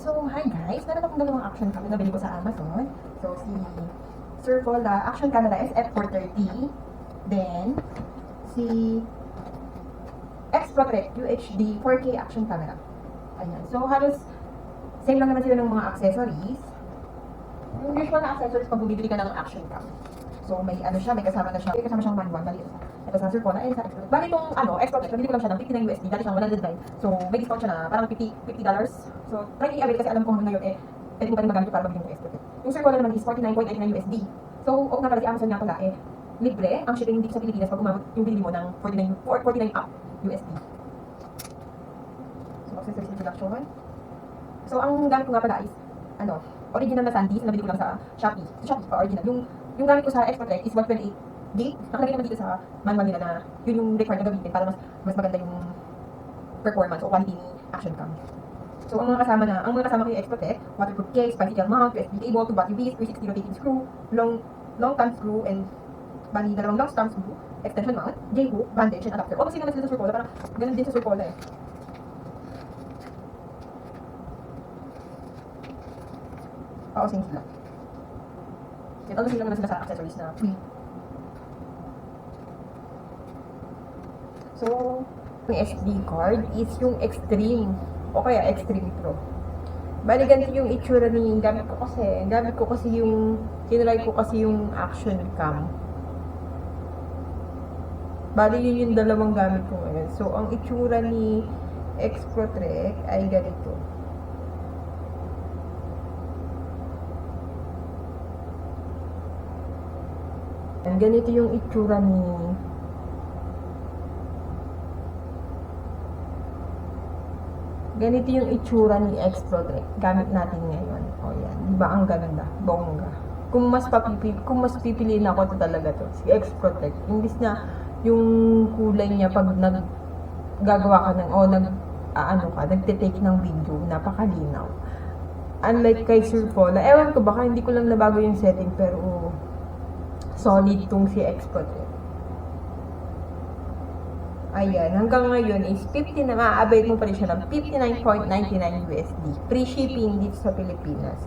So, hi guys! Meron akong dalawang action cam na nabili ko sa Amazon. So, si Surfola Action Camera SF430. Then, si X-Protect UHD 4K Action Camera. Ayan. So, halos same lang naman sila ng mga accessories. Yung usual na accessories pag bumibili ka ng action cam. So, may ano siya, may kasama na siya. May kasama siyang manual. Bali, ito sa Surfola, sa X-Protect. Bali itong X-Protect, nabili ko lang siya ng 59 USD. Dati siyang 109. So, may discount siya na parang $50. So, try i-avail kasi alam ko hanggang ngayon pwede mo pa rin magamit para mabili yung X-Protect. Yung Surfola naman is 49.99 USD. So, oo nga pala si Amazon nga pala libre ang shipping dito sa Pilipinas pag umabot yung binili mo ng 49 up USD. So, accessories introduction. So, ang gamit ko nga pala is original na Sandisk, nabili ko lang sa Shopee. Sa Shopee pa original. Yung gamit ko sa X-Protect is 128 gig. Nakalagay naman dito sa manual nila na yun yung required na gamitin para mas maganda yung performance o quality ni action cam. So, ang mga kasama ko yung X-Protect, waterproof case, 5 mount, USB cable, 2 battery base, 360 rotating screw, long thumb screw, and bali dalawang long thumb screw, extension mount, J-hook, bandage, and adapter. O kasi naman sila sa Surfola, parang ganun din sa Surfola eh. Oo, same sila. Ito sila naman sila sa accessories na free. So, yung SD card is yung Extreme o kaya Extreme Pro. Bali, ganito yung itsura ni gamit ko kasi yung tinry ko kasi yung action cam. Bali, yun yung dalawang gamit ko ngayon. So, ang itsura ni X-Protect ay ganito. And ganito yung itsura ni X-Protect. Gamit natin ngayon. O yan. Diba ang ganda? Bongga. Kung mas pipiliin ako, ito talaga to. Si X-Protect. Imbis na yung kulay niya pag gagawa ka nagte-take ng video, napakalinaw. Unlike kay Surfola, ewan ko baka hindi ko lang nabago yung setting, pero solid tong si X-Protect. Ayan, hanggang ngayon is ma-avail mo pa rin siya ng 59.99 USD. Free shipping dito sa Pilipinas.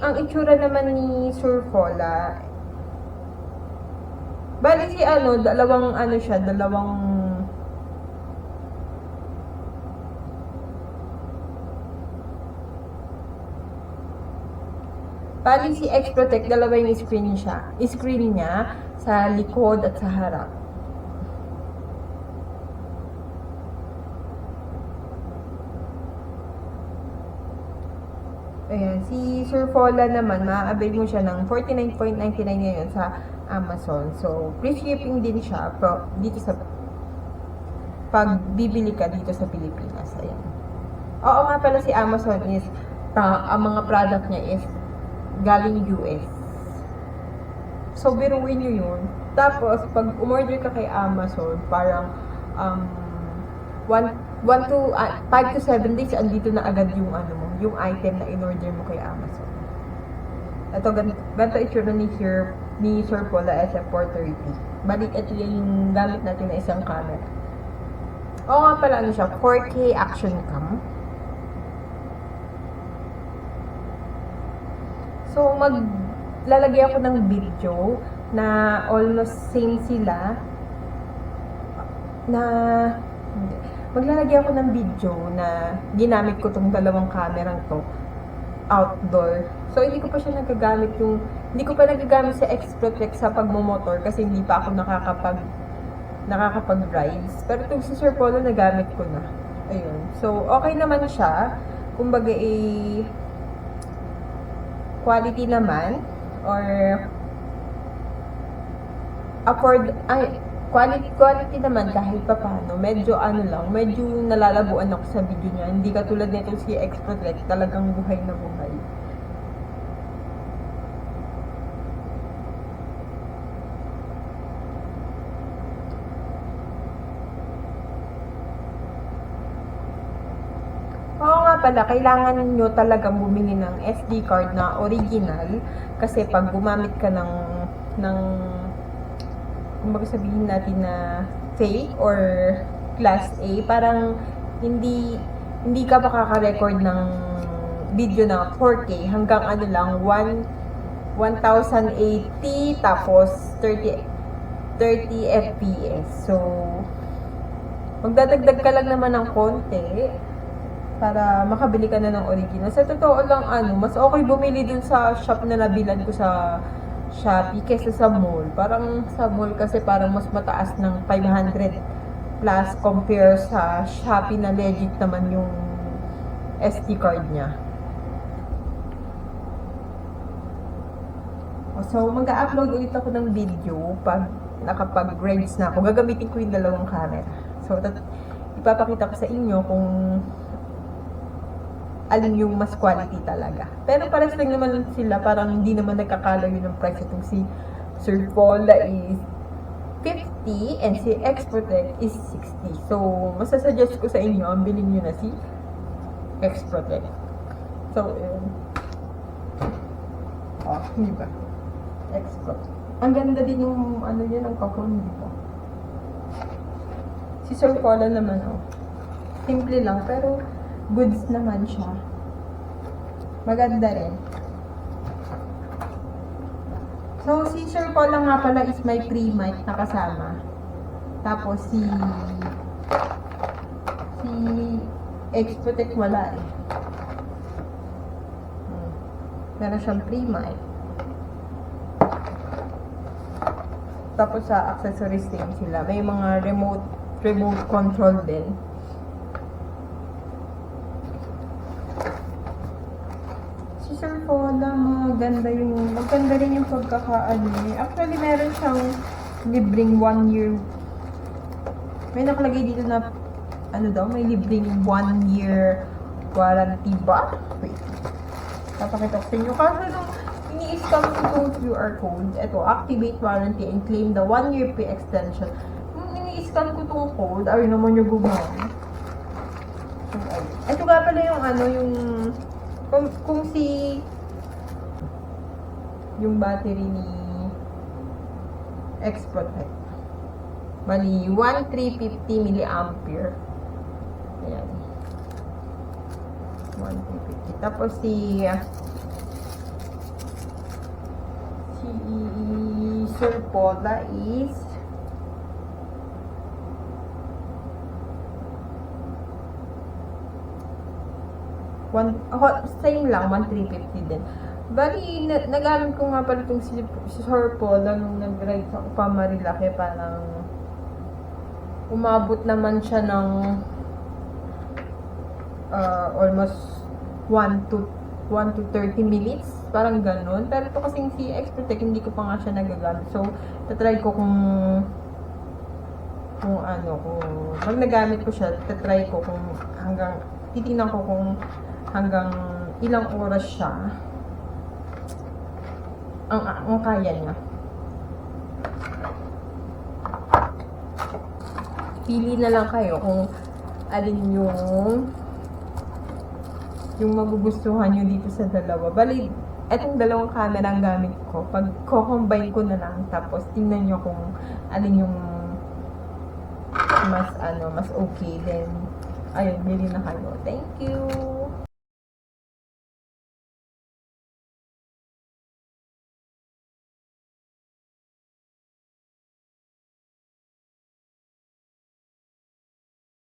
Ang itsura naman ni Surfola, bali si bali si X-Protect, dalawa yung screen niya sa likod at sa harap. Ayan, si Surfola naman, ma-avail mo siya ng 49.99 ngayon sa Amazon. So, free shipping din siya dito sa pag bibili ka dito sa Pilipinas. Ayan. Oo nga pala si Amazon is ang mga product niya is galing US. So, biruin nyo yun. Tapos, pag umorder ka kay Amazon, parang 5 to 7 days, andito na agad yung item na in-order mo kay Amazon. Ito, ganito itsura ni Surfola SF430. Balik, ito yung gamit natin na isang camera. Oo nga pala, siya, 4K action cam. So, maglalagay ako ng video na almost same sila maglalagay ako ng video na ginamit ko tong dalawang camerang to outdoor. So, hindi ko pa nagagamit sa X-Protect sa pagmumotor kasi hindi pa ako nakakapag-rides. Pero itong si Surfola nagamit ko na. Ayun. So, okay naman siya. Kumbaga, quality naman or quality naman kahit pa paano. Medyo nalalabuan ako sa video niya. Hindi katulad nito si X-Protect, talagang buhay na buhay. Oo nga pala, kailangan nyo talagang bumili ng SD card na original kasi pag gumamit ka ng kumbaga sabihin natin na fake or class A, parang hindi ka makaka-record ng video na 4K hanggang ano lang 1080 tapos 30 FPS. So magdadagdag ka lang naman ng konti para makabili ka na ng original. Sa totoo lang mas okay bumili dun sa shop na nabilan ko sa Shopee kaysa sa mall. Parang sa mall kasi parang mas mataas ng 500 plus compare sa Shopee na legit naman yung SD card niya. So, mag-upload ulit ako ng video pag nakapag-grades na ako. Gagamitin ko yung dalawang camera. So, ipapakita ko sa inyo kung alin yung mas quality talaga. Pero pares lang naman sila, parang hindi naman nagkakalayo ng price. Itong si Sir Paula is 50 and si X-Protect is 60. So, masasuggest ko sa inyo, ang bilhin nyo na si X-Protect. So, hindi ba? X-Protect. Ang ganda din yung yun, ang kahon dito. Si Sir Paula naman, simple lang, pero goods naman siya. Maganda rin. So, si Sir Paula nga pala is may pre-mic na kasama. Tapos, si X-Protect wala eh. Meron siyang pre-mic. Tapos, sa accessories din sila. May mga remote control din. Sir Paula, maganda rin yung pagkakaano niya. Actually, meron siyang libreng 1 year. May nakalagay dito na, may libreng 1 year warranty ba? Wait. Papakita ko sa inyo. Kasi nung ini-scan ko yung QR code, ito, activate warranty and claim the 1 year free extension. Nung ini-scan ko itong code, ayun naman yung gumawin. Ito nga pala yung kung yung battery ni X-Protect. Bali, 1350 mAh. Ayan. 1350. Tapos si Sir Paula is same lang, 1350 din. Bali, nagamit ko nga pala itong si Sir Paula nung nag-ride sa Marilake. Parang umabot naman siya ng almost 1 to 30 minutes. Parang ganun. Pero ito kasing si X-Protect, hindi ko pa nga siya nagagamit. So, tatry ko kung pag nagamit ko siya, tatry ko kung titingnan ko kung hanggang ilang oras siya ang kaya niya. Pili na lang kayo kung alin yung magugustuhan nyo dito sa dalawa. Bali, etong dalawang camera ang gamit ko. Pag co-combine ko na lang, tapos tingnan nyo kung alin yung mas okay, then ayun, bili na kayo. Thank you!